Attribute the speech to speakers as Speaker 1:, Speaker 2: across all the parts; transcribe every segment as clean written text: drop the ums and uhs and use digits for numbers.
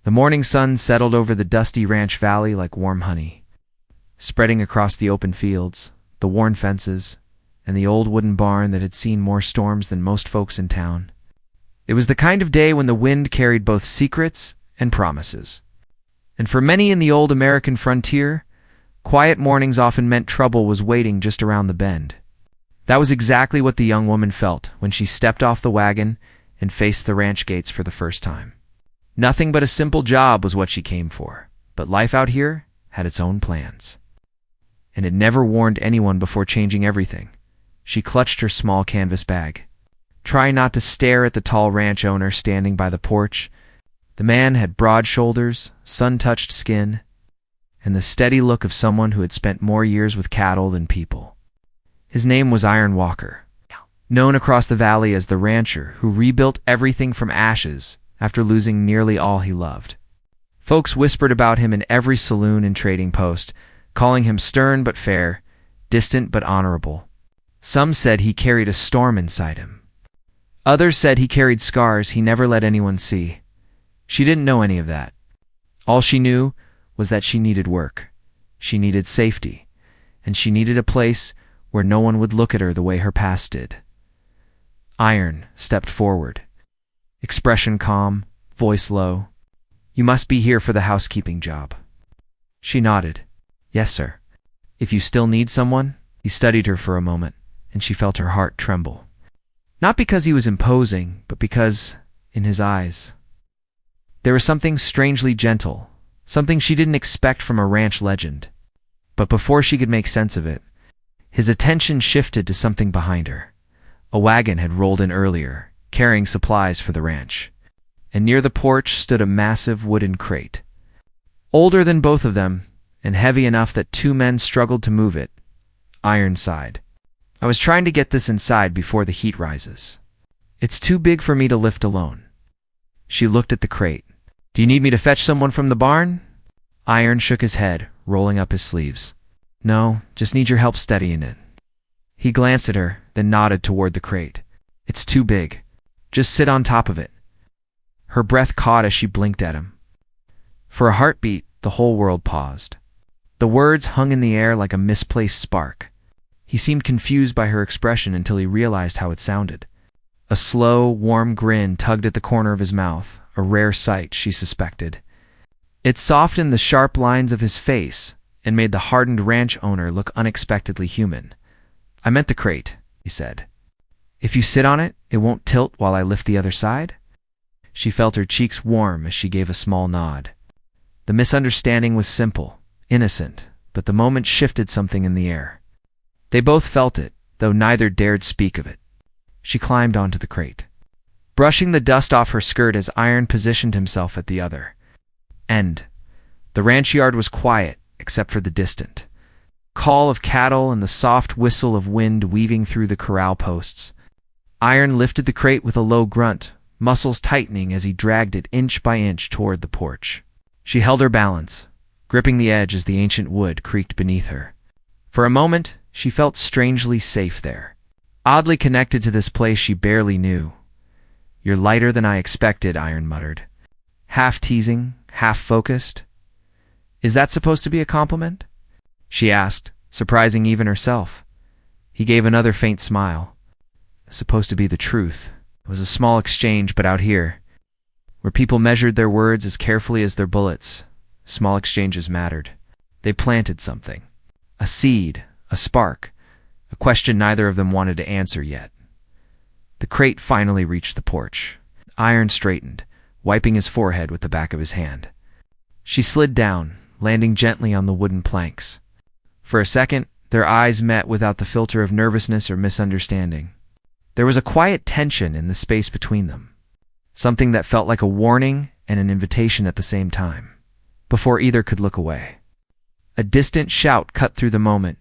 Speaker 1: The morning sun settled over the dusty ranch valley like warm honey, spreading across the open fields, the worn fences, and the old wooden barn that had seen more storms than most folks in town. It was the kind of day when the wind carried both secrets and promises. And for many in the old American frontier, quiet mornings often meant trouble was waiting just around the bend. That was exactly what the young woman felt when she stepped off the wagon and faced the ranch gates for the first time. Nothing but a simple job was what she came for, but life out here had its own plans. And it never warned anyone before changing everything. She clutched her small canvas bag, trying not to stare at the tall ranch owner standing by the porch. The man had broad shoulders, sun-touched skin, and the steady look of someone who had spent more years with cattle than people. His name was Iron Walker, known across the valley as the rancher who rebuilt everything from ashes after losing nearly all he loved. Folks whispered about him in every saloon and trading post, calling him stern but fair, distant but honorable. Some said he carried a storm inside him. Others said he carried scars he never let anyone see. She didn't know any of that. All she knew was that she needed work. She needed safety. And she needed a place where no one would look at her the way her past did. Iron stepped forward, expression calm, voice low. "You must be here for the housekeeping job." She nodded. "Yes, sir. If you still need someone?" He studied her for a moment, and she felt her heart tremble. Not because he was imposing, but because, in his eyes, there was something strangely gentle, something she didn't expect from a ranch legend. But before she could make sense of it, his attention shifted to something behind her. A wagon had rolled in earlier, carrying supplies for the ranch, and near the porch stood a massive wooden crate. Older than both of them, and heavy enough that two men struggled to move it. Iron sighed. "I was trying to get this inside before the heat rises. It's too big for me to lift alone." She looked at the crate. "Do you need me to fetch someone from the barn?" Iron shook his head, rolling up his sleeves. "No, just need your help steadying it." He glanced at her, then nodded toward the crate. "It's too big. Just sit on top of it." Her breath caught as she blinked at him. For a heartbeat, the whole world paused. The words hung in the air like a misplaced spark. He seemed confused by her expression until he realized how it sounded. A slow, warm grin tugged at the corner of his mouth, a rare sight, she suspected. It softened the sharp lines of his face and made the hardened ranch owner look unexpectedly human. "I meant the crate," he said. "If you sit on it, it won't tilt while I lift the other side?" She felt her cheeks warm as she gave a small nod. The misunderstanding was simple, innocent, but the moment shifted something in the air. They both felt it, though neither dared speak of it. She climbed onto the crate, brushing the dust off her skirt as Iron positioned himself at the other end. The ranch yard was quiet, except for the distant call of cattle and the soft whistle of wind weaving through the corral posts. Iron lifted the crate with a low grunt, muscles tightening as he dragged it inch by inch toward the porch. She held her balance, gripping the edge as the ancient wood creaked beneath her. For a moment, she felt strangely safe there, oddly connected to this place she barely knew. "You're lighter than I expected," Iron muttered. Half teasing, half focused. "Is that supposed to be a compliment?" she asked, surprising even herself. He gave another faint smile. "Supposed to be the truth." It was a small exchange, but out here, where people measured their words as carefully as their bullets, small exchanges mattered. They planted something. A seed, a spark, a question neither of them wanted to answer yet. The crate finally reached the porch. Iron straightened, wiping his forehead with the back of his hand. She slid down, landing gently on the wooden planks. For a second, their eyes met without the filter of nervousness or misunderstanding. There was a quiet tension in the space between them, something that felt like a warning and an invitation at the same time, before either could look away. A distant shout cut through the moment.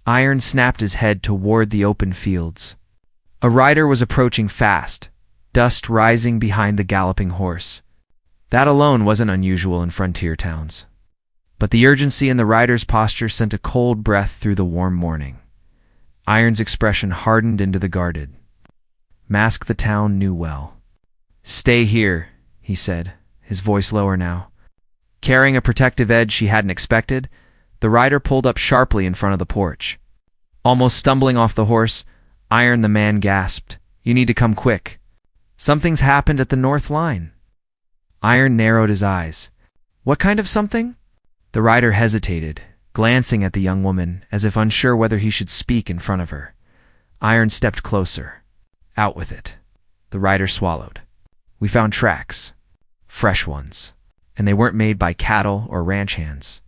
Speaker 1: Iron snapped his head toward the open fields. A rider was approaching fast, dust rising behind the galloping horse. That alone wasn't unusual in frontier towns. But the urgency in the rider's posture sent a cold breath through the warm morning. Iron's expression hardened into the guarded mask the town knew well. "Stay here," he said, his voice lower now. Carrying a protective edge she hadn't expected, the rider pulled up sharply in front of the porch. Almost stumbling off the horse, Iron the man gasped, "You need to come quick. Something's happened at the north line." Iron narrowed his eyes. "What kind of something?" The rider hesitated, glancing at the young woman as if unsure whether he should speak in front of her. Iron stepped closer. "Out with it." The rider swallowed. "We found tracks. Fresh ones. And they weren't made by cattle or ranch hands.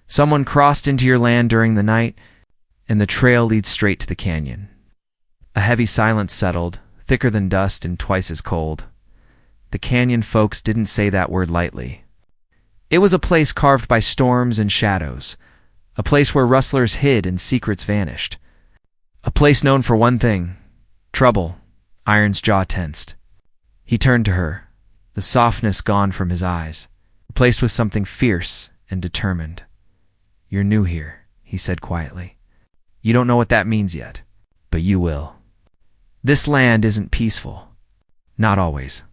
Speaker 1: Someone crossed into your land during the night, and the trail leads straight to the canyon." A heavy silence settled, thicker than dust and twice as cold. The canyon folks didn't say that word lightly. It was a place carved by storms and shadows, a place where rustlers hid and secrets vanished. A place known for one thing: trouble. Iron's jaw tensed. He turned to her, the softness gone from his eyes, replaced with something fierce and determined. "You're new here," he said quietly. "You don't know what that means yet, but you will. This land isn't peaceful. Not always."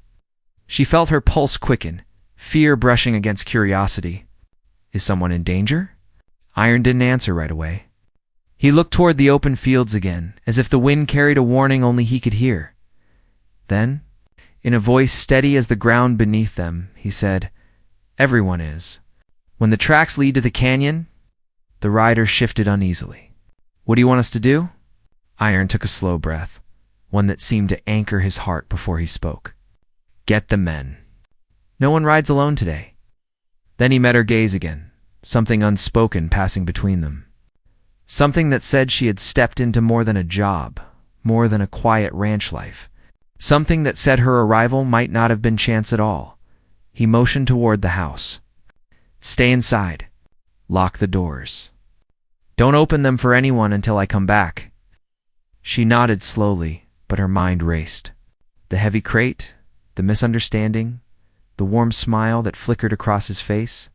Speaker 1: She felt her pulse quicken, fear brushing against curiosity. Is someone in danger? Iron didn't answer right away. He looked toward the open fields again, as if the wind carried a warning only he could hear. Then, in a voice steady as the ground beneath them, he said, "Everyone is. When the tracks lead to the canyon..." The rider shifted uneasily. "What do you want us to do?" Iron took a slow breath, one that seemed to anchor his heart before he spoke. "Get the men. No one rides alone today." Then he met her gaze again, something unspoken passing between them. Something that said she had stepped into more than a job, more than a quiet ranch life. Something that said her arrival might not have been chance at all. He motioned toward the house. "Stay inside. Lock the doors. Don't open them for anyone until I come back." She nodded slowly, but her mind raced. The heavy crate, the misunderstanding, the warm smile that flickered across his face.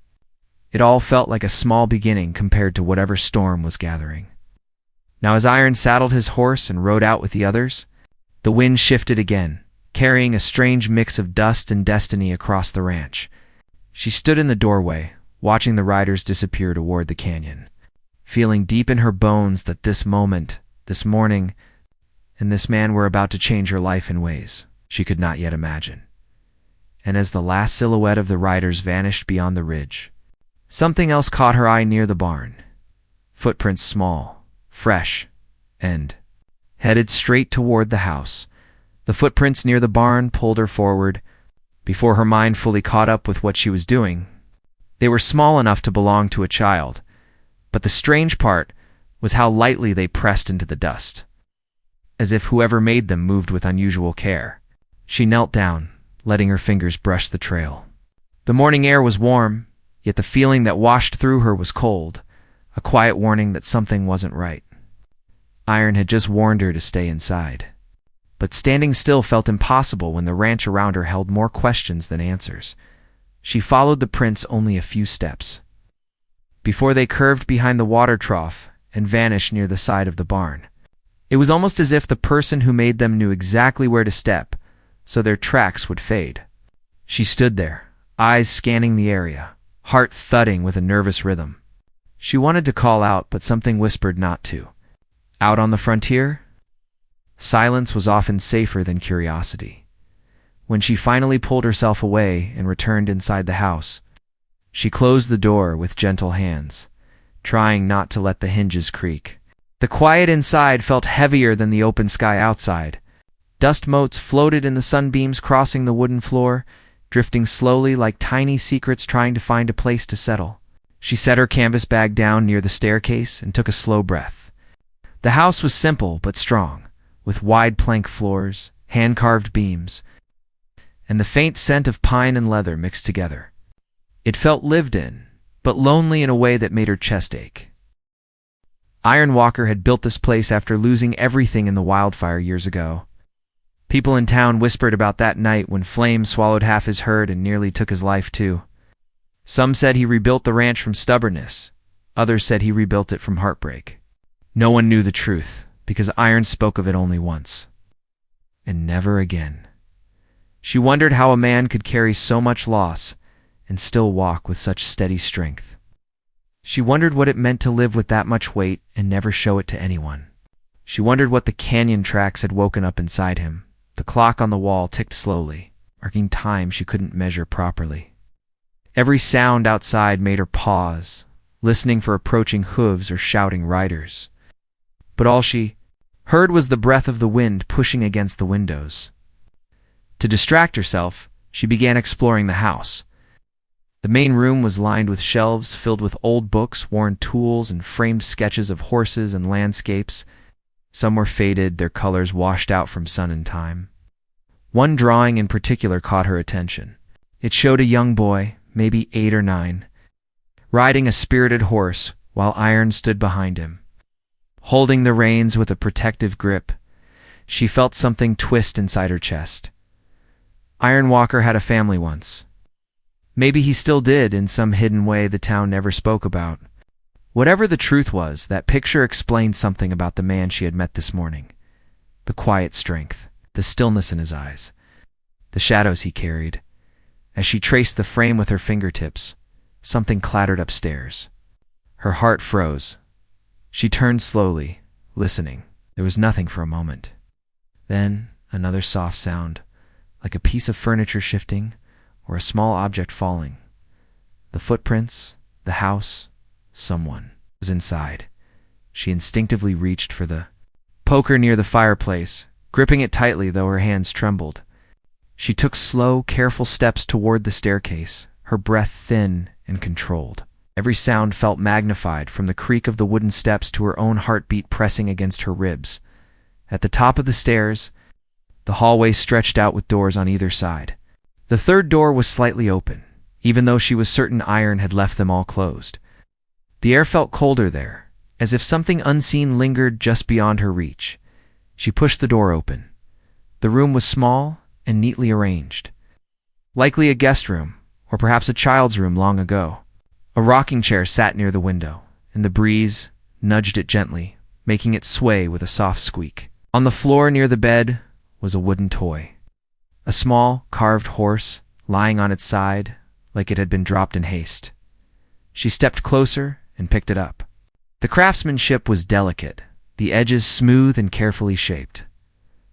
Speaker 1: It all felt like a small beginning compared to whatever storm was gathering. Now as Iron saddled his horse and rode out with the others, the wind shifted again, carrying a strange mix of dust and destiny across the ranch. She stood in the doorway, watching the riders disappear toward the canyon, feeling deep in her bones that this moment, this morning, and this man were about to change her life in ways she could not yet imagine. And as the last silhouette of the riders vanished beyond the ridge, something else caught her eye near the barn. Footprints small, fresh, and headed straight toward the house. The footprints near the barn pulled her forward. Before her mind fully caught up with what she was doing, they were small enough to belong to a child, but the strange part was how lightly they pressed into the dust, as if whoever made them moved with unusual care. She knelt down, letting her fingers brush the trail. The morning air was warm, yet the feeling that washed through her was cold, a quiet warning that something wasn't right. Iron had just warned her to stay inside, but standing still felt impossible when the ranch around her held more questions than answers. She followed the prints only a few steps, before they curved behind the water trough and vanished near the side of the barn. It was almost as if the person who made them knew exactly where to step, so their tracks would fade. She stood there, eyes scanning the area, heart thudding with a nervous rhythm. She wanted to call out, but something whispered not to. Out on the frontier? Silence was often safer than curiosity. When she finally pulled herself away and returned inside the house, she closed the door with gentle hands, trying not to let the hinges creak. The quiet inside felt heavier than the open sky outside. Dust motes floated in the sunbeams crossing the wooden floor, drifting slowly like tiny secrets trying to find a place to settle. She set her canvas bag down near the staircase and took a slow breath. The house was simple but strong, with wide plank floors, hand-carved beams, and the faint scent of pine and leather mixed together. It felt lived in, but lonely in a way that made her chest ache. Iron Walker had built this place after losing everything in the wildfire years ago. People in town whispered about that night when flames swallowed half his herd and nearly took his life too. Some said he rebuilt the ranch from stubbornness. Others said he rebuilt it from heartbreak. No one knew the truth, because Iron spoke of it only once. And never again. She wondered how a man could carry so much loss and still walk with such steady strength. She wondered what it meant to live with that much weight and never show it to anyone. She wondered what the canyon tracks had woken up inside him. The clock on the wall ticked slowly, marking time she couldn't measure properly. Every sound outside made her pause, listening for approaching hooves or shouting riders. But all she heard was the breath of the wind pushing against the windows. To distract herself, she began exploring the house. The main room was lined with shelves filled with old books, worn tools, and framed sketches of horses and landscapes. Some were faded, their colors washed out from sun and time. One drawing in particular caught her attention. It showed a young boy, maybe 8 or 9, riding a spirited horse while Iron stood behind him. Holding the reins with a protective grip, she felt something twist inside her chest. Iron Walker had a family once. Maybe he still did in some hidden way the town never spoke about. Whatever the truth was, that picture explained something about the man she had met this morning. The quiet strength, the stillness in his eyes, the shadows he carried. As she traced the frame with her fingertips, something clattered upstairs. Her heart froze. She turned slowly, listening. There was nothing for a moment. Then another soft sound, like a piece of furniture shifting or a small object falling. The footprints, the house, someone was inside. She instinctively reached for the poker near the fireplace, gripping it tightly though her hands trembled. She took slow, careful steps toward the staircase, her breath thin and controlled. Every sound felt magnified, from the creak of the wooden steps to her own heartbeat pressing against her ribs. At the top of the stairs, the hallway stretched out with doors on either side. The third door was slightly open, even though she was certain Iron had left them all closed. The air felt colder there, as if something unseen lingered just beyond her reach. She pushed the door open. The room was small and neatly arranged. Likely a guest room, or perhaps a child's room long ago. A rocking chair sat near the window, and the breeze nudged it gently, making it sway with a soft squeak. On the floor near the bed was a wooden toy. A small, carved horse, lying on its side, like it had been dropped in haste. She stepped closer and picked it up. The craftsmanship was delicate, the edges smooth and carefully shaped.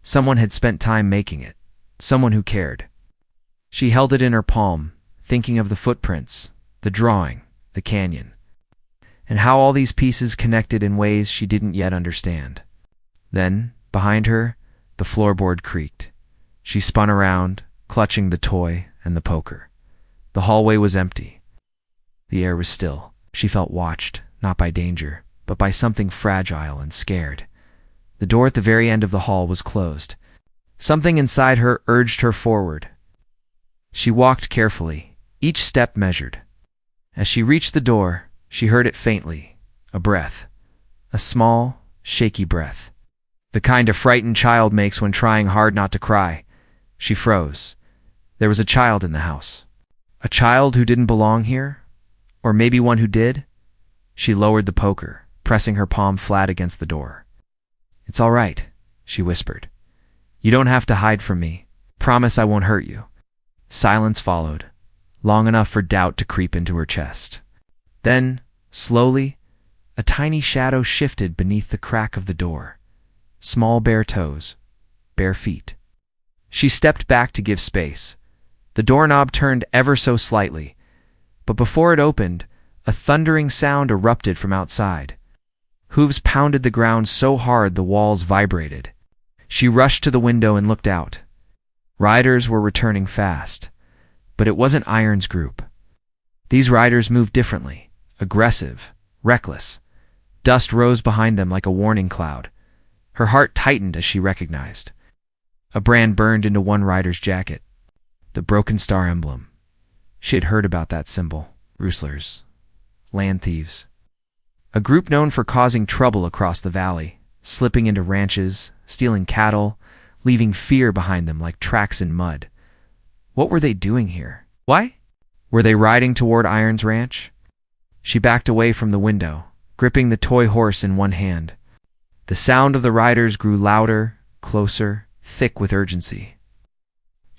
Speaker 1: Someone had spent time making it, someone who cared. She held it in her palm, thinking of the footprints, the drawing, the canyon, and how all these pieces connected in ways she didn't yet understand. Then, behind her, the floorboard creaked. She spun around, clutching the toy and the poker. The hallway was empty. The air was still. She felt watched, not by danger, but by something fragile and scared. The door at the very end of the hall was closed. Something inside her urged her forward. She walked carefully, each step measured. As she reached the door, she heard it faintly, a breath, a small, shaky breath. The kind a frightened child makes when trying hard not to cry. She froze. There was a child in the house. A child who didn't belong here? Or maybe one who did? She lowered the poker, pressing her palm flat against the door. "It's all right," she whispered. "You don't have to hide from me. Promise I won't hurt you." Silence followed, long enough for doubt to creep into her chest. Then, slowly, a tiny shadow shifted beneath the crack of the door. Small bare toes, bare feet. She stepped back to give space. The doorknob turned ever so slightly, but before it opened, a thundering sound erupted from outside. Hooves pounded the ground so hard the walls vibrated. She rushed to the window and looked out. Riders were returning fast, but it wasn't Iron's group. These riders moved differently, aggressive, reckless. Dust rose behind them like a warning cloud. Her heart tightened as she recognized. A brand burned into one rider's jacket. The broken star emblem. She had heard about that symbol. Rustlers. Land thieves. A group known for causing trouble across the valley, slipping into ranches, stealing cattle, leaving fear behind them like tracks in mud. What were they doing here? Why? Were they riding toward Iron's ranch? She backed away from the window, gripping the toy horse in one hand. The sound of the riders grew louder, closer, thick with urgency.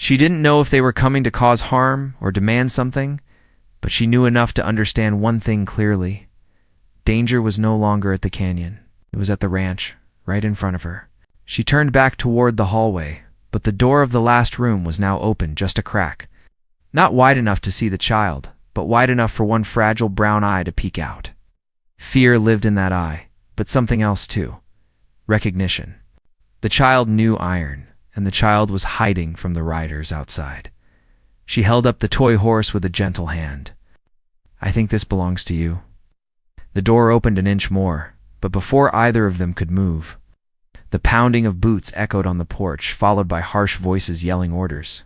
Speaker 1: She didn't know if they were coming to cause harm or demand something, but she knew enough to understand one thing clearly. Danger was no longer at the canyon. It was at the ranch, right in front of her. She turned back toward the hallway, but the door of the last room was now open just a crack. Not wide enough to see the child, but wide enough for one fragile brown eye to peek out. Fear lived in that eye, but something else too. Recognition. The child knew Iron, and the child was hiding from the riders outside. She held up the toy horse with a gentle hand. "I think this belongs to you." The door opened an inch more, but before either of them could move, the pounding of boots echoed on the porch, followed by harsh voices yelling orders.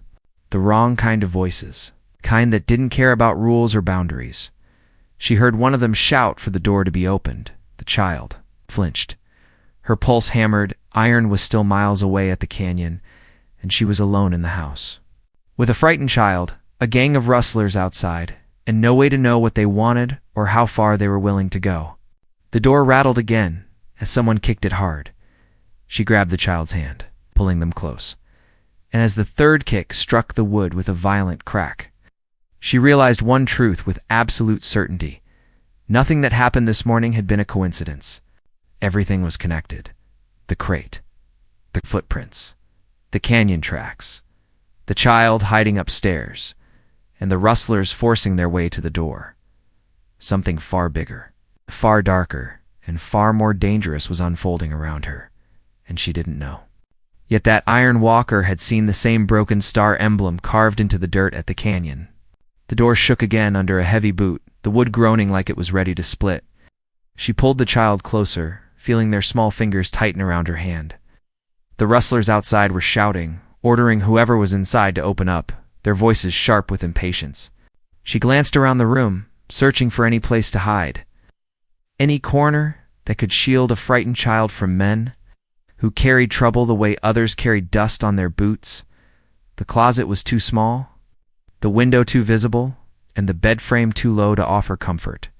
Speaker 1: The wrong kind of voices, kind that didn't care about rules or boundaries. She heard one of them shout for the door to be opened. The child flinched. Her pulse hammered. Iron was still miles away at the canyon, and she was alone in the house. With a frightened child, a gang of rustlers outside, and no way to know what they wanted or how far they were willing to go. The door rattled again as someone kicked it hard. She grabbed the child's hand, pulling them close, and as the third kick struck the wood with a violent crack, she realized one truth with absolute certainty. Nothing that happened this morning had been a coincidence. Everything was connected. The crate, the footprints, the canyon tracks, the child hiding upstairs, and the rustlers forcing their way to the door. Something far bigger, far darker, and far more dangerous was unfolding around her, and she didn't know. Yet that Iron Walker had seen the same broken star emblem carved into the dirt at the canyon. The door shook again under a heavy boot, the wood groaning like it was ready to split. She pulled the child closer, feeling their small fingers tighten around her hand. The rustlers outside were shouting, ordering whoever was inside to open up, their voices sharp with impatience. She glanced around the room, searching for any place to hide. Any corner that could shield a frightened child from men who carried trouble the way others carried dust on their boots. The closet was too small, the window too visible, and the bed frame too low to offer comfort.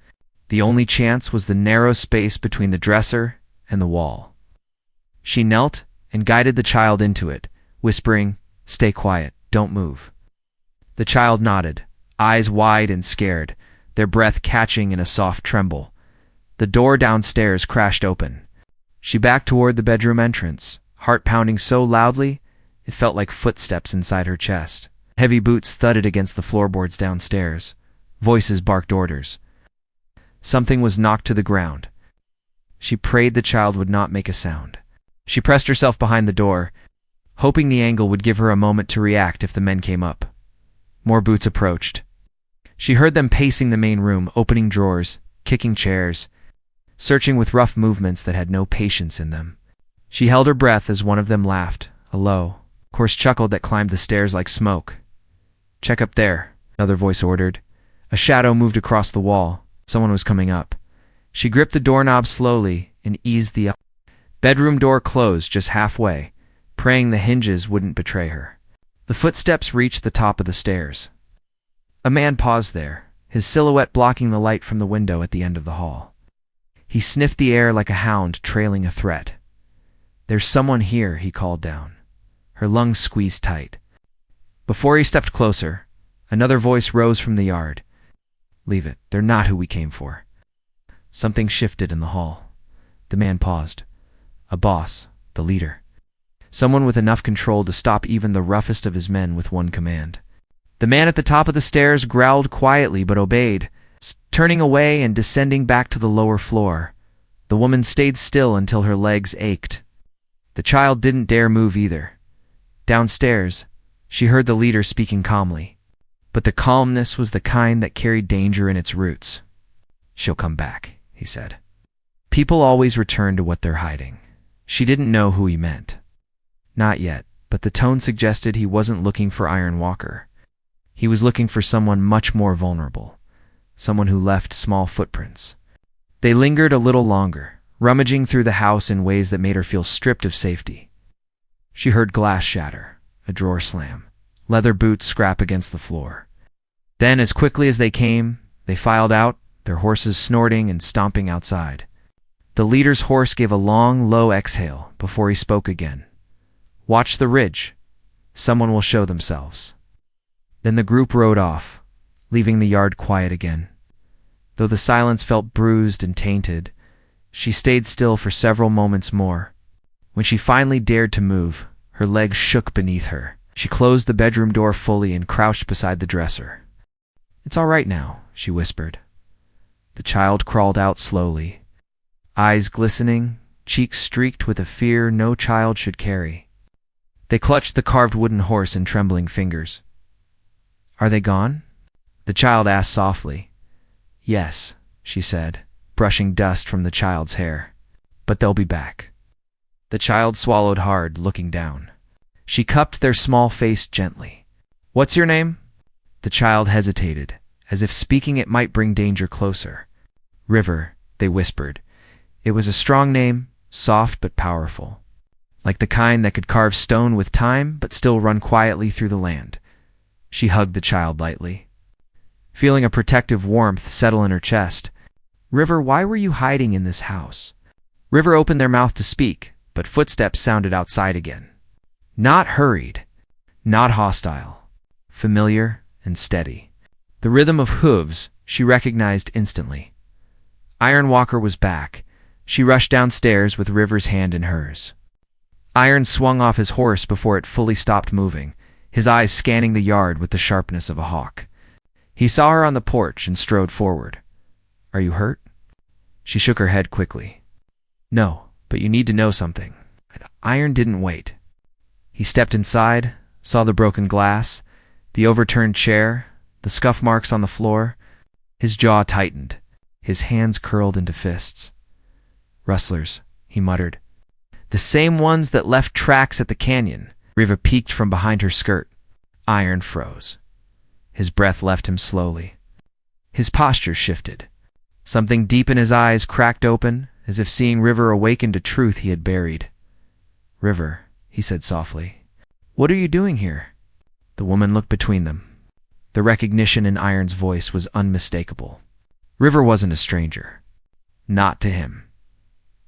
Speaker 1: The only chance was the narrow space between the dresser and the wall. She knelt and guided the child into it, whispering, "Stay quiet, don't move." The child nodded, eyes wide and scared, their breath catching in a soft tremble. The door downstairs crashed open. She backed toward the bedroom entrance, heart pounding so loudly it felt like footsteps inside her chest. Heavy boots thudded against the floorboards downstairs. Voices barked orders. Something was knocked to the ground. She prayed the child would not make a sound. She pressed herself behind the door, hoping the angle would give her a moment to react if the men came up. More boots approached. She heard them pacing the main room, opening drawers, kicking chairs, searching with rough movements that had no patience in them. She held her breath as one of them laughed, a low, coarse chuckle that climbed the stairs like smoke. "Check up there," another voice ordered. A shadow moved across the wall. Someone was coming up. She gripped the doorknob slowly and eased the bedroom door closed just halfway, praying the hinges wouldn't betray her. The footsteps reached the top of the stairs. A man paused there, his silhouette blocking the light from the window at the end of the hall. He sniffed the air like a hound trailing a threat. "There's someone here," he called down. Her lungs squeezed tight. Before he stepped closer, another voice rose from the yard. "Leave it. They're not who we came for." Something shifted in the hall. The man paused. A boss, the leader. Someone with enough control to stop even the roughest of his men with one command. The man at the top of the stairs growled quietly but obeyed, turning away and descending back to the lower floor. The woman stayed still until her legs ached. The child didn't dare move either. Downstairs, she heard the leader speaking calmly. But the calmness was the kind that carried danger in its roots. "She'll come back," he said. People always return to what they're hiding. She didn't know who he meant. Not yet, but the tone suggested he wasn't looking for Iron Walker. He was looking for someone much more vulnerable, someone who left small footprints. They lingered a little longer, rummaging through the house in ways that made her feel stripped of safety. She heard glass shatter, a drawer slam, leather boots scrap against the floor. Then, as quickly as they came, they filed out, their horses snorting and stomping outside. The leader's horse gave a long, low exhale before he spoke again. "Watch the ridge. Someone will show themselves. Then the group rode off, leaving the yard quiet again. Though the silence felt bruised and tainted, she stayed still for several moments more. When she finally dared to move, her legs shook beneath her. She closed the bedroom door fully and crouched beside the dresser. "It's all right now," she whispered. The child crawled out slowly, eyes glistening, cheeks streaked with a fear no child should carry. They clutched the carved wooden horse in trembling fingers. "Are they gone?" the child asked softly. "Yes," she said, brushing dust from the child's hair. "But they'll be back." The child swallowed hard, looking down. She cupped their small face gently. "What's your name?" The child hesitated, as if speaking it might bring danger closer. "River," they whispered. It was a strong name, soft but powerful, like the kind that could carve stone with time but still run quietly through the land. She hugged the child lightly, feeling a protective warmth settle in her chest. "River, why were you hiding in this house?" River opened their mouth to speak, but footsteps sounded outside again. Not hurried, not hostile, familiar and steady. The rhythm of hooves she recognized instantly. Iron Walker was back. She rushed downstairs with River's hand in hers. Iron swung off his horse before it fully stopped moving, his eyes scanning the yard with the sharpness of a hawk. He saw her on the porch and strode forward. "Are you hurt?" She shook her head quickly. "No, but you need to know something." Iron didn't wait. He stepped inside, saw the broken glass, the overturned chair, the scuff marks on the floor. His jaw tightened, his hands curled into fists. "Rustlers," he muttered. "The same ones that left tracks at the canyon." Riva peeked from behind her skirt. Iron froze. His breath left him slowly. His posture shifted. Something deep in his eyes cracked open, as if seeing River awaken to truth he had buried. "River," he said softly, "what are you doing here?" The woman looked between them. The recognition in Iron's voice was unmistakable. River wasn't a stranger. Not to him.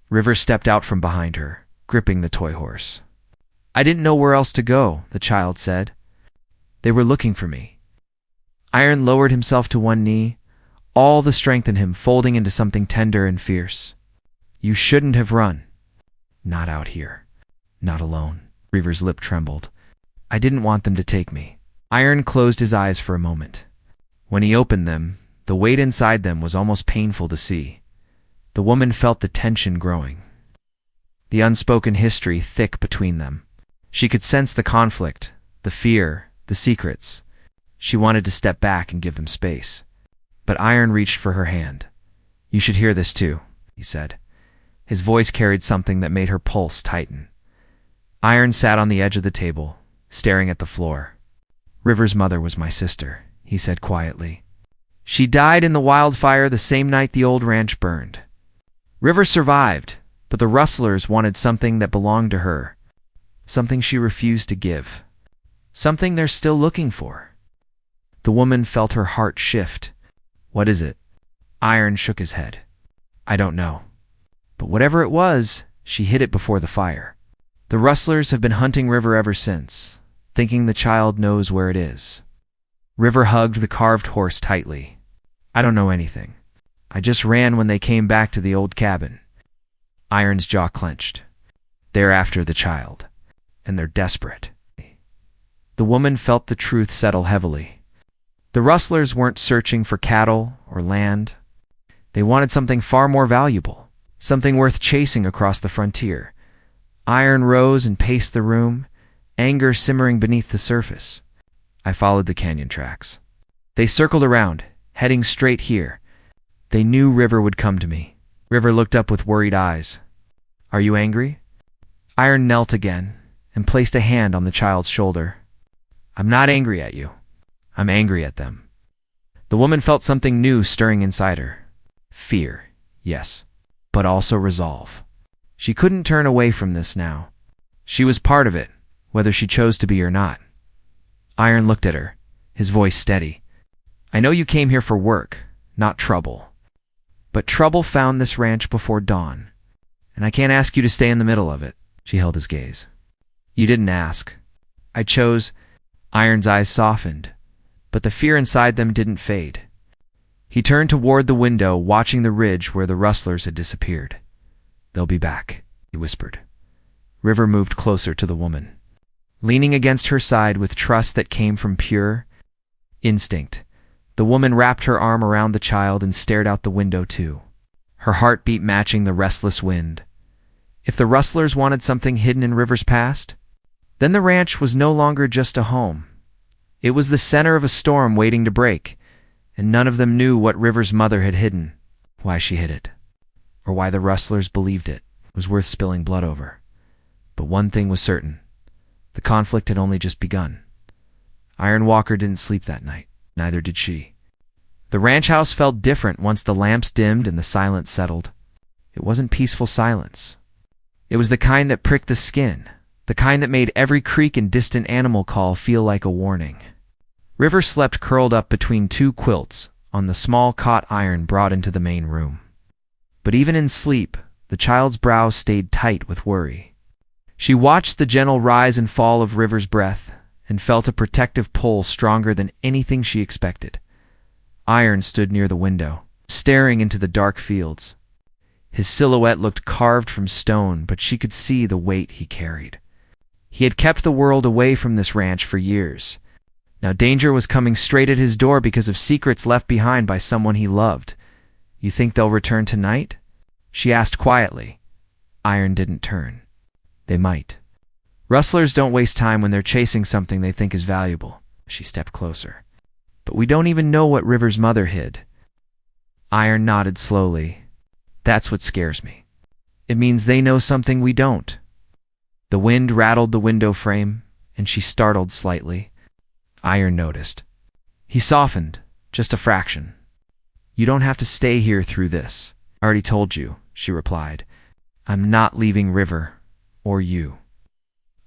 Speaker 1: River stepped out from behind her, gripping the toy horse. "I didn't know where else to go," the child said. "They were looking for me." Iron lowered himself to one knee, all the strength in him folding into something tender and fierce. "You shouldn't have run." "Not out here. Not alone." River's lip trembled. "I didn't want them to take me." Iron closed his eyes for a moment. When he opened them, the weight inside them was almost painful to see. The woman felt the tension growing, the unspoken history thick between them. She could sense the conflict, the fear, the secrets. She wanted to step back and give them space. But Iron reached for her hand. "You should hear this too," he said. His voice carried something that made her pulse tighten. Iron sat on the edge of the table, staring at the floor. "River's mother was my sister," he said quietly. "She died in the wildfire the same night the old ranch burned. River survived, but the rustlers wanted something that belonged to her, something she refused to give, something they're still looking for." The woman felt her heart shift. "What is it?" Iron shook his head. "I don't know. But whatever it was, she hid it before the fire. The rustlers have been hunting River ever since, thinking the child knows where it is." River hugged the carved horse tightly. "I don't know anything. I just ran when they came back to the old cabin." Iron's jaw clenched. "They're after the child, and they're desperate." The woman felt the truth settle heavily. The rustlers weren't searching for cattle or land. They wanted something far more valuable, something worth chasing across the frontier. Iron rose and paced the room, anger simmering beneath the surface. "I followed the canyon tracks. They circled around, heading straight here. They knew River would come to me." River looked up with worried eyes. "Are you angry?" Iron knelt again and placed a hand on the child's shoulder. "I'm not angry at you. I'm angry at them." The woman felt something new stirring inside her. Fear, yes, but also resolve. She couldn't turn away from this now. She was part of it, whether she chose to be or not. Iron looked at her, his voice steady. "I know you came here for work, not trouble. But trouble found this ranch before dawn, and I can't ask you to stay in the middle of it." She held his gaze. "You didn't ask. I chose. Iron's eyes softened, but the fear inside them didn't fade. He turned toward the window, watching the ridge where the rustlers had disappeared. "They'll be back," he whispered. River moved closer to the woman, leaning against her side with trust that came from pure instinct. The woman wrapped her arm around the child and stared out the window too, her heartbeat matching the restless wind. If the rustlers wanted something hidden in River's past, then the ranch was no longer just a home. It was the center of a storm waiting to break, and none of them knew what River's mother had hidden, why she hid it, or why the rustlers believed it was worth spilling blood over. But one thing was certain: the conflict had only just begun. Iron Walker didn't sleep that night. Neither did she. The ranch house felt different once the lamps dimmed and the silence settled. It wasn't peaceful silence. It was the kind that pricked the skin, the kind that made every creak and distant animal call feel like a warning. River slept curled up between two quilts on the small cot Iron brought into the main room. But even in sleep, the child's brow stayed tight with worry. She watched the gentle rise and fall of River's breath and felt a protective pull stronger than anything she expected. Iron stood near the window, staring into the dark fields. His silhouette looked carved from stone, but she could see the weight he carried. He had kept the world away from this ranch for years. Now danger was coming straight at his door because of secrets left behind by someone he loved. "You think they'll return tonight?" she asked quietly. Iron didn't turn. "They might. Rustlers don't waste time when they're chasing something they think is valuable." She stepped closer. "But we don't even know what River's mother hid." Iron nodded slowly. "That's what scares me. It means they know something we don't." The wind rattled the window frame, and she startled slightly. Iron noticed. He softened, just a fraction. "You don't have to stay here through this. I already told you," she replied. "I'm not leaving River, or you."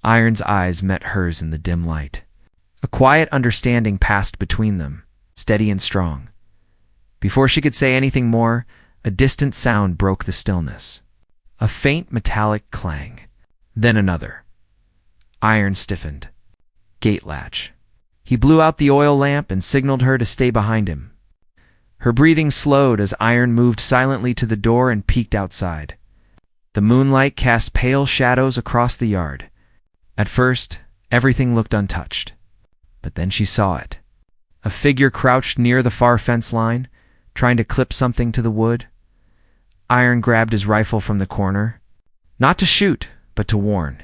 Speaker 1: Iron's eyes met hers in the dim light. A quiet understanding passed between them, steady and strong. Before she could say anything more, a distant sound broke the stillness. A faint metallic clang. Then another. Iron stiffened. Gate latch. He blew out the oil lamp and signaled her to stay behind him. Her breathing slowed as Iron moved silently to the door and peeked outside. The moonlight cast pale shadows across the yard. At first, everything looked untouched. But then she saw it. A figure crouched near the far fence line, trying to clip something to the wood. Iron grabbed his rifle from the corner. Not to shoot, but to warn.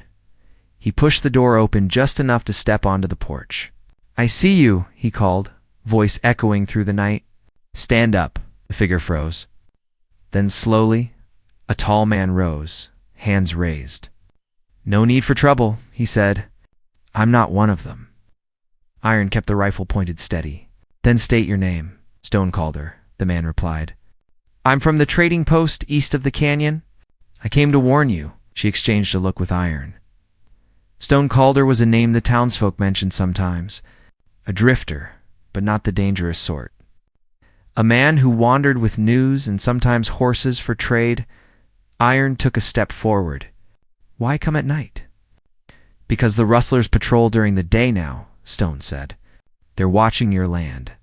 Speaker 1: He pushed the door open just enough to step onto the porch. "I see you," he called, voice echoing through the night. "Stand up." The figure froze. Then slowly, a tall man rose, hands raised. "No need for trouble," he said. "I'm not one of them." Iron kept the rifle pointed steady. "Then state your name." "Stone Calder," the man replied. "I'm from the trading post east of the canyon. I came to warn you." She exchanged a look with Iron. Stone Calder was a name the townsfolk mentioned sometimes. A drifter, but not the dangerous sort. A man who wandered with news and sometimes horses for trade. Iron took a step forward. "Why come at night?" "Because the rustlers patrol during the day now," Stone said. "They're watching your land.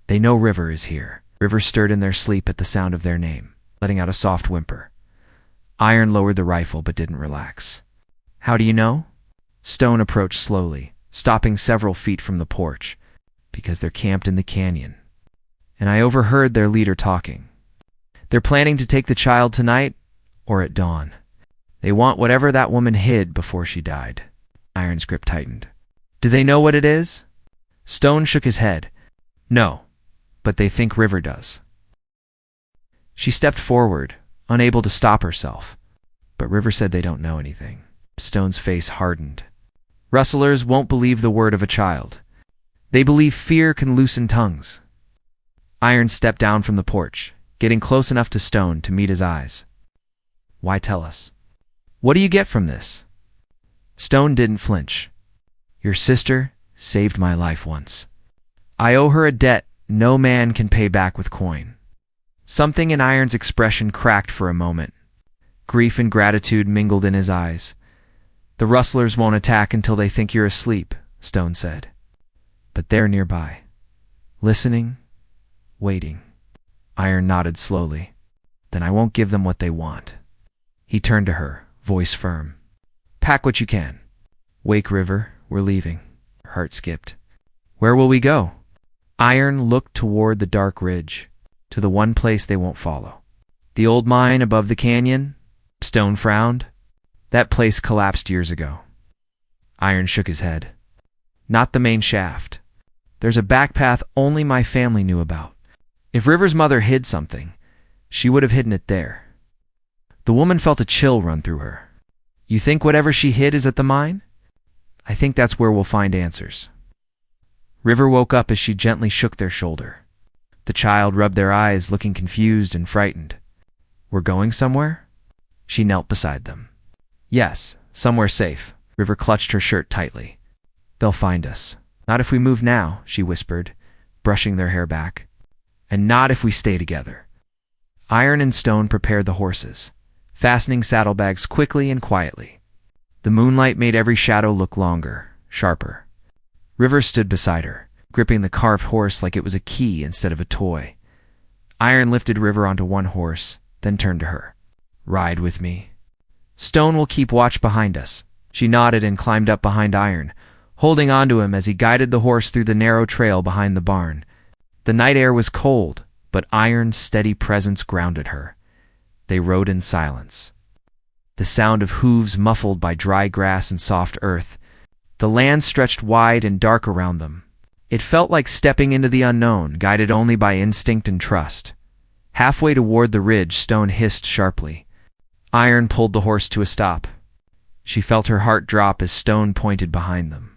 Speaker 1: They know River is here." River stirred in their sleep at the sound of their name, letting out a soft whimper. Iron lowered the rifle but didn't relax. "How do you know?" Stone approached slowly, stopping several feet from the porch. "Because they're camped in the canyon. And I overheard their leader talking. They're planning to take the child tonight or at dawn. They want whatever that woman hid before she died." Iron's grip tightened. "Do they know what it is?" Stone shook his head. "No, but they think River does." She stepped forward, unable to stop herself. "But River said they don't know anything." Stone's face hardened. "Rustlers won't believe the word of a child. They believe fear can loosen tongues." Iron stepped down from the porch, getting close enough to Stone to meet his eyes. "Why tell us? What do you get from this?" Stone didn't flinch. "Your sister saved my life once. I owe her a debt no man can pay back with coin." Something in Iron's expression cracked for a moment. Grief and gratitude mingled in his eyes. The rustlers won't attack until they think you're asleep, Stone said. But they're nearby. Listening, waiting. Iron nodded slowly. Then I won't give them what they want. He turned to her, voice firm. Pack what you can. Wake River, we're leaving. Her heart skipped. Where will we go? Iron looked toward the dark ridge, to the one place they won't follow. The old mine above the canyon? Stone frowned. That place collapsed years ago. Iron shook his head. Not the main shaft. There's a back path only my family knew about. If River's mother hid something, she would have hidden it there. The woman felt a chill run through her. You think whatever she hid is at the mine? I think that's where we'll find answers. River woke up as she gently shook their shoulder. The child rubbed their eyes, looking confused and frightened. We're going somewhere? She knelt beside them. Yes, somewhere safe. River clutched her shirt tightly. They'll find us. Not if we move now, she whispered, brushing their hair back. And not if we stay together. Iron and Stone prepared the horses, fastening saddlebags quickly and quietly. The moonlight made every shadow look longer, sharper. River stood beside her, gripping the carved horse like it was a key instead of a toy. Iron lifted River onto one horse, then turned to her. Ride with me. Stone will keep watch behind us. She nodded and climbed up behind Iron, holding onto him as he guided the horse through the narrow trail behind the barn. The night air was cold, but Iron's steady presence grounded her. They rode in silence. The sound of hooves muffled by dry grass and soft earth. The land stretched wide and dark around them. It felt like stepping into the unknown, guided only by instinct and trust. Halfway toward the ridge, Stone hissed sharply. Iron pulled the horse to a stop. She felt her heart drop as Stone pointed behind them.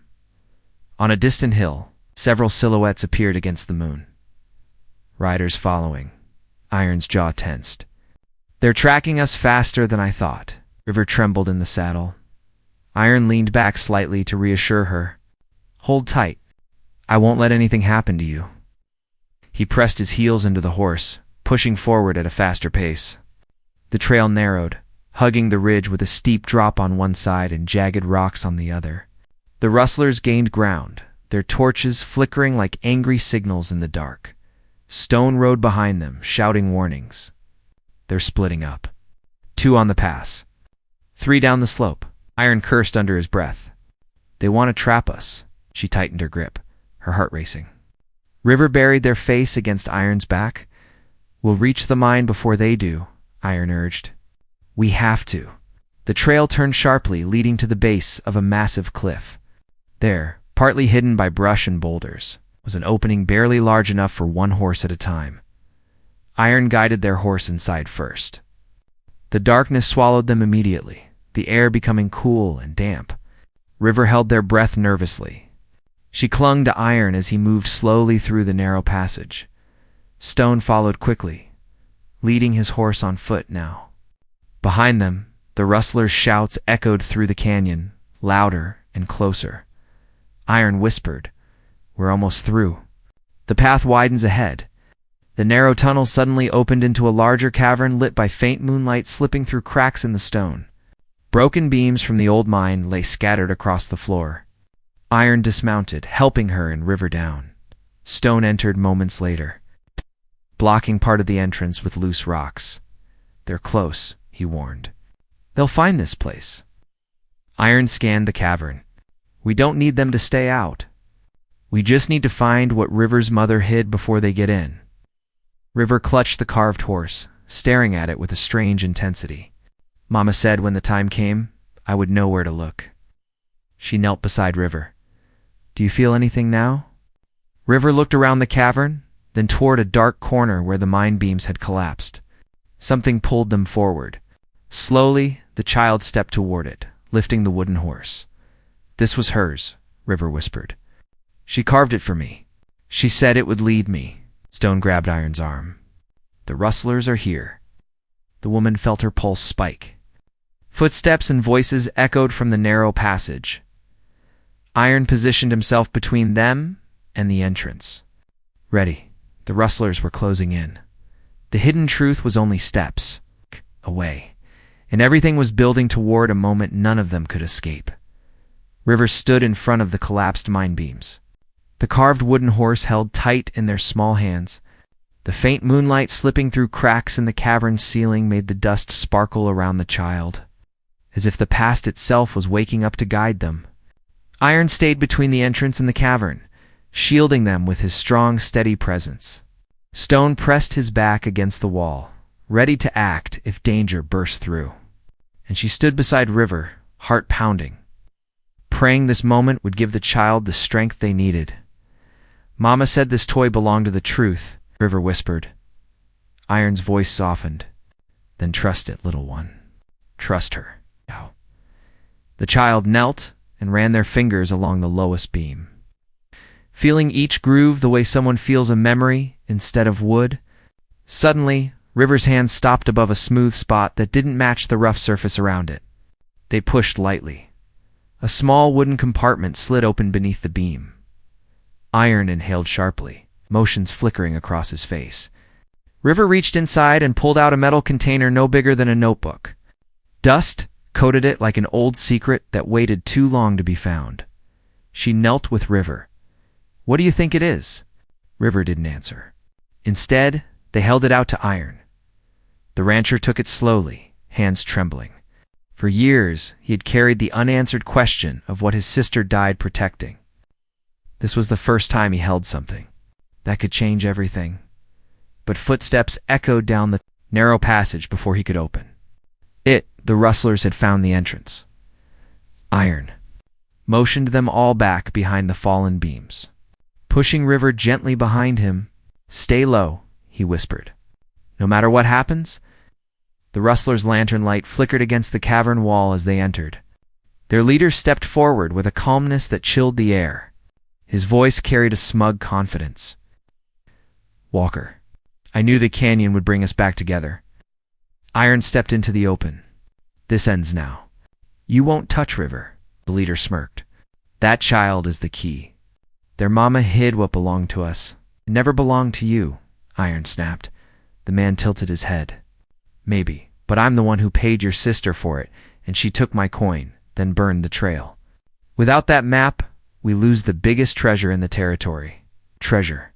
Speaker 1: On a distant hill, several silhouettes appeared against the moon. Riders following. Iron's jaw tensed. They're tracking us faster than I thought. River trembled in the saddle. Iron leaned back slightly to reassure her. Hold tight. I won't let anything happen to you. He pressed his heels into the horse, pushing forward at a faster pace. The trail narrowed, hugging the ridge with a steep drop on one side and jagged rocks on the other. The rustlers gained ground, their torches flickering like angry signals in the dark. Stone rode behind them, shouting warnings. They're splitting up. 2 on the pass. 3 down the slope. Iron cursed under his breath. They want to trap us. She tightened her grip, her heart racing. River buried their face against Iron's back. We'll reach the mine before they do, Iron urged. We have to. The trail turned sharply, leading to the base of a massive cliff. There, partly hidden by brush and boulders, was an opening barely large enough for one horse at a time. Iron guided their horse inside first. The darkness swallowed them immediately, the air becoming cool and damp. River held their breath nervously. She clung to Iron as he moved slowly through the narrow passage. Stone followed quickly, leading his horse on foot now. Behind them, the rustlers' shouts echoed through the canyon, louder and closer. Iron whispered, We're almost through. The path widens ahead. The narrow tunnel suddenly opened into a larger cavern lit by faint moonlight slipping through cracks in the stone. Broken beams from the old mine lay scattered across the floor. Iron dismounted, helping her and River down. Stone entered moments later, blocking part of the entrance with loose rocks. They're close, he warned. They'll find this place. Iron scanned the cavern. We don't need them to stay out. We just need to find what River's mother hid before they get in. River clutched the carved horse, staring at it with a strange intensity. Mama said when the time came, I would know where to look. She knelt beside River. Do you feel anything now? River looked around the cavern, then toward a dark corner where the mine beams had collapsed. Something pulled them forward. Slowly, the child stepped toward it, lifting the wooden horse. This was hers, River whispered. She carved it for me. She said it would lead me. Stone grabbed Iron's arm. The rustlers are here. The woman felt her pulse spike. Footsteps and voices echoed from the narrow passage. Iron positioned himself between them and the entrance. Ready. The rustlers were closing in. The hidden truth was only steps away. and everything was building toward a moment none of them could escape. River stood in front of the collapsed mine beams. The carved wooden horse held tight in their small hands. The faint moonlight slipping through cracks in the cavern's ceiling made the dust sparkle around the child, as if the past itself was waking up to guide them. Iron stayed between the entrance and the cavern, shielding them with his strong, steady presence. Stone pressed his back against the wall, ready to act if danger burst through. And she stood beside River, heart pounding, praying this moment would give the child the strength they needed. "Mama said this toy belonged to the truth," River whispered. Iron's voice softened. "Then trust it, little one. Trust her." The child knelt and ran their fingers along the lowest beam, feeling each groove the way someone feels a memory instead of wood. Suddenly, River's hands stopped above a smooth spot that didn't match the rough surface around it. They pushed lightly. A small wooden compartment slid open beneath the beam. Iron inhaled sharply, emotions flickering across his face. River reached inside and pulled out a metal container no bigger than a notebook. Dust coated it like an old secret that waited too long to be found. She knelt with River. "What do you think it is?" River didn't answer. Instead, they held it out to Iron. The rancher took it slowly, hands trembling. For years, he had carried the unanswered question of what his sister died protecting. This was the first time he held something that could change everything. But footsteps echoed down the narrow passage before he could open. The rustlers had found the entrance. Iron motioned them all back behind the fallen beams, pushing River gently behind him. "Stay low," he whispered. "No matter what happens." The rustlers' lantern light flickered against the cavern wall as they entered. Their leader stepped forward with a calmness that chilled the air. His voice carried a smug confidence. "Walker, I knew the canyon would bring us back together." Iron stepped into the open. "This ends now. You won't touch River," the leader smirked. "That child is the key. Their mama hid what belonged to us. It never belonged to you," Iron snapped. The man tilted his head. "Maybe, but I'm the one who paid your sister for it, and she took my coin, then burned the trail. Without that map, we lose the biggest treasure in the territory." Treasure.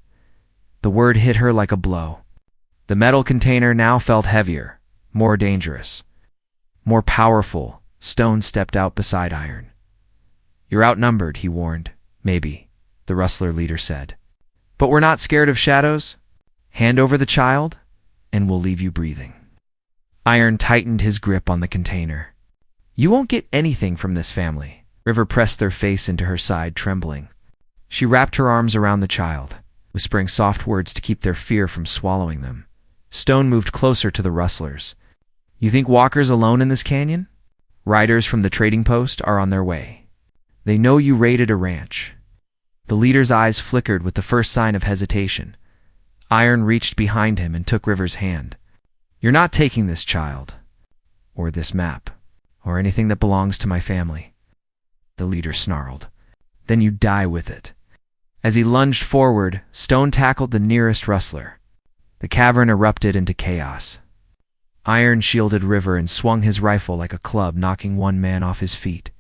Speaker 1: The word hit her like a blow. The metal container now felt heavier, more dangerous, more powerful. Stone stepped out beside Iron. "You're outnumbered," he warned. "Maybe," the rustler leader said. "But we're not scared of shadows. Hand over the child, and we'll leave you breathing." Iron tightened his grip on the container. "You won't get anything from this family." River pressed their face into her side, trembling. She wrapped her arms around the child, whispering soft words to keep their fear from swallowing them. Stone moved closer to the rustlers. "You think Walker's alone in this canyon? Riders from the trading post are on their way. They know you raided a ranch." The leader's eyes flickered with the first sign of hesitation. Iron reached behind him and took River's hand. "You're not taking this child, or this map, or anything that belongs to my family," the leader snarled. "Then you die with it." As he lunged forward, Stone tackled the nearest rustler. The cavern erupted into chaos. Iron shielded River and swung his rifle like a club, knocking one man off his feet.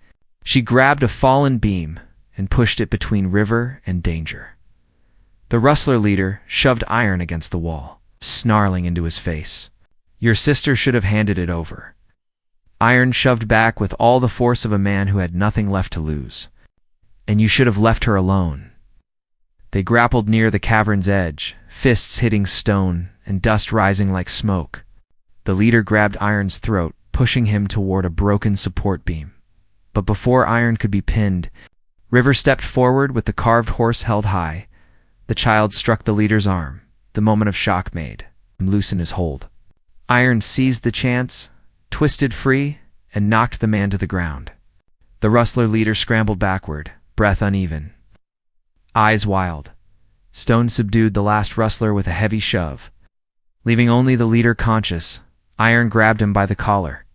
Speaker 1: She grabbed a fallen beam and pushed it between River and danger. The rustler leader shoved Iron against the wall, snarling into his face. "Your sister should have handed it over." Iron shoved back with all the force of a man who had nothing left to lose. "And you should have left her alone." They grappled near the cavern's edge, fists hitting stone and dust rising like smoke. The leader grabbed Iron's throat, pushing him toward a broken support beam. But before Iron could be pinned, River stepped forward with the carved horse held high. The child struck the leader's arm. The moment of shock made him loosen his hold. Iron seized the chance, twisted free, and knocked the man to the ground. The rustler leader scrambled backward, breath uneven, eyes wild. Stone subdued the last rustler with a heavy shove. Leaving only the leader conscious, Iron grabbed him by the collar.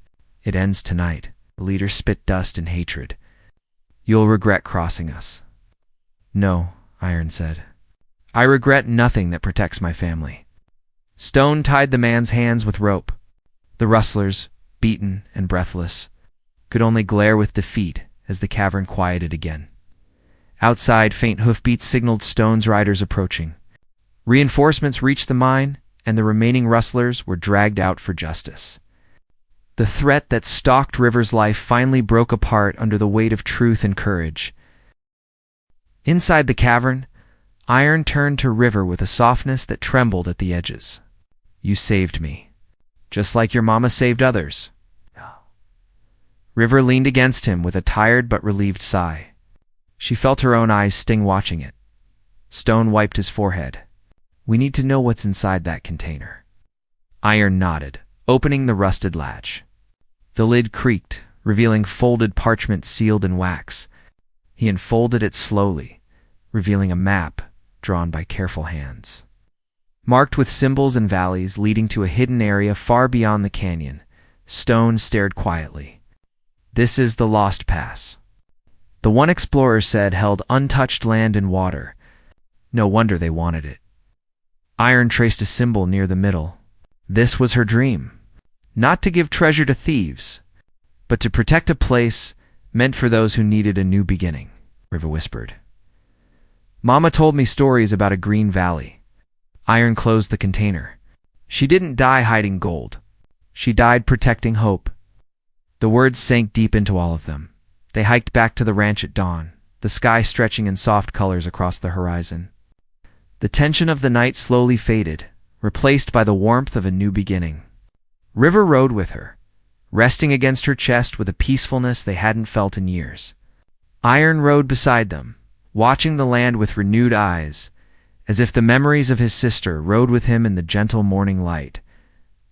Speaker 1: "It ends tonight." The leader spit dust in hatred. "You'll regret crossing us." "No," Iron said. "I regret nothing that protects my family." Stone tied the man's hands with rope. The rustlers, beaten and breathless, could only glare with defeat as the cavern quieted again. Outside, faint hoofbeats signaled Stone's riders approaching. Reinforcements reached the mine, and the remaining rustlers were dragged out for justice. The threat that stalked River's life finally broke apart under the weight of truth and courage. Inside the cavern, Iron turned to River with a softness that trembled at the edges. "You saved me, just like your mama saved others." River leaned against him with a tired but relieved sigh. She felt her own eyes sting watching it. Stone wiped his forehead. "We need to know what's inside that container." Iron nodded, opening the rusted latch. The lid creaked, revealing folded parchment sealed in wax. He unfolded it slowly, revealing a map drawn by careful hands. Marked with symbols and valleys leading to a hidden area far beyond the canyon, Stone stared quietly. "This is the Lost Pass." The one explorer said held untouched land and water. No wonder they wanted it. Iron traced a symbol near the middle. This was her dream. Not to give treasure to thieves, but to protect a place meant for those who needed a new beginning, River whispered. "Mama told me stories about a green valley." Iron closed the container. "She didn't die hiding gold. She died protecting hope." The words sank deep into all of them. They hiked back to the ranch at dawn, the sky stretching in soft colors across the horizon. The tension of the night slowly faded, replaced by the warmth of a new beginning. River rode with her, resting against her chest with a peacefulness they hadn't felt in years. Iron rode beside them, watching the land with renewed eyes, as if the memories of his sister rode with him in the gentle morning light.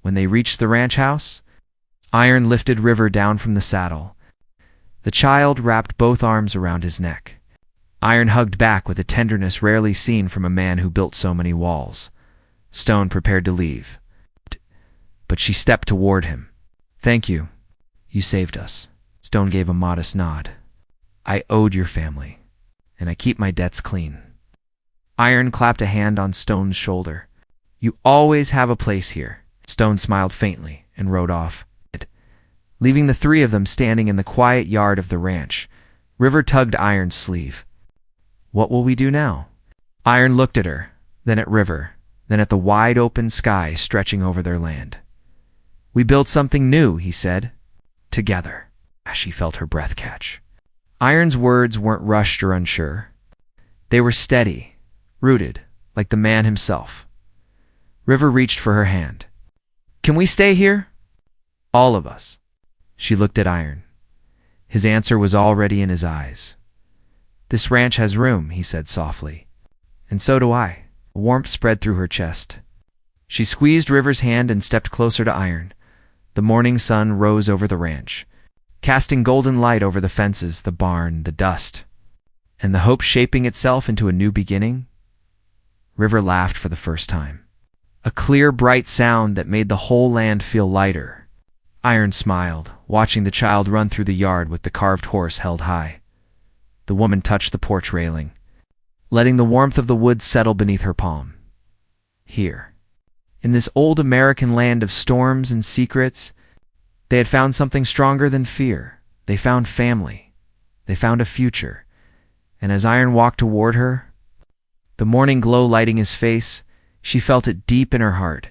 Speaker 1: When they reached the ranch house, Iron lifted River down from the saddle. The child wrapped both arms around his neck. Iron hugged back with a tenderness rarely seen from a man who built so many walls. Stone prepared to leave, but she stepped toward him. "Thank you. You saved us." Stone gave a modest nod. "I owed your family, and I keep my debts clean." Iron clapped a hand on Stone's shoulder. "You always have a place here." Stone smiled faintly and rode off, leaving the three of them standing in the quiet yard of the ranch. River tugged Iron's sleeve. "What will we do now?" Iron looked at her, then at River, then at the wide open sky stretching over their land. "We build something new," he said. "Together." As she felt her breath catch. Iron's words weren't rushed or unsure. They were steady, rooted, like the man himself. River reached for her hand. "Can we stay here?" "All of us." She looked at Iron. His answer was already in his eyes. "This ranch has room," he said softly. "And so do I." A warmth spread through her chest. She squeezed River's hand and stepped closer to Iron. The morning sun rose over the ranch, casting golden light over the fences, the barn, the dust, and the hope shaping itself into a new beginning. River laughed for the first time. A clear, bright sound that made the whole land feel lighter. Iron smiled, watching the child run through the yard with the carved horse held high. The woman touched the porch railing, letting the warmth of the wood settle beneath her palm. Here, in this old American land of storms and secrets, they had found something stronger than fear. They found family. They found a future. And as Iron walked toward her, the morning glow lighting his face, she felt it deep in her heart.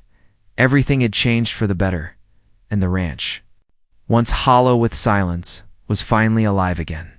Speaker 1: Everything had changed for the better, and the ranch, once hollow with silence, was finally alive again.